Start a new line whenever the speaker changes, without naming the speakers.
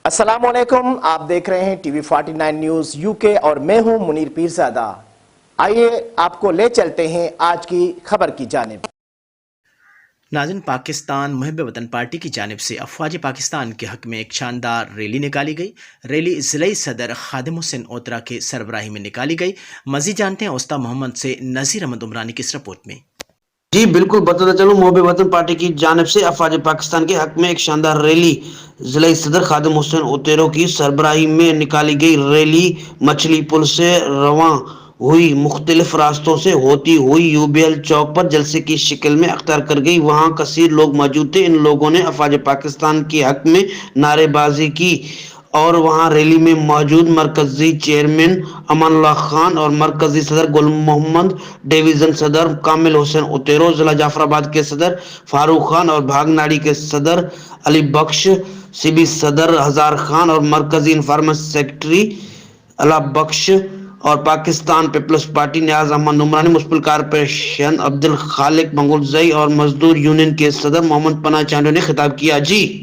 السلام علیکم، آپ دیکھ رہے ہیں ٹی وی 49 نیوز یو کے اور میں ہوں منیر پیرزادہ۔ آئیے آپ کو لے چلتے ہیں آج کی خبر کی جانب۔ ناظرین، پاکستان محب وطن پارٹی کی جانب سے افواج پاکستان کے حق میں ایک شاندار ریلی نکالی گئی۔ ریلی ضلعی صدر خادم حسین اوترا کے سربراہی میں نکالی گئی۔ مزید جانتے ہیں اوسطا محمد سے نذیر احمد عمرانی کی اس رپورٹ میں۔
جی بالکل، بتاتا چلوں محب وطن پارٹی کی جانب سے افواج پاکستان کے حق میں ایک شاندار ریلی ضلعی صدر خادم حسین اوترا کی سربراہی میں نکالی گئی۔ ریلی مچھلی پل سے رواں ہوئی، مختلف راستوں سے ہوتی ہوئی یوبیل چوک پر جلسے کی شکل میں اختیار کر گئی۔ وہاں کثیر لوگ موجود تھے۔ ان لوگوں نے افواج پاکستان کے حق میں نعرے بازی کی اور وہاں ریلی میں موجود مرکزی چیئرمین امان اللہ خان اور مرکزی صدر گل محمد، ڈویژن صدر کامل حسین اوترا، ضلع جعفر آباد کے صدر فاروق خان اور بھاگناڑی کے صدر علی بخش، سی بی صدر ہزار خان اور مرکزی انفارمیشن سیکرٹری اللہ بخش اور پاکستان پیپلز پارٹی نیاز احمد عمرانی، میونسپل کارپوریشن عبد الخالق منگول زئی اور مزدور یونین کے صدر محمد پناہ چانڈو نے خطاب کیا۔ جی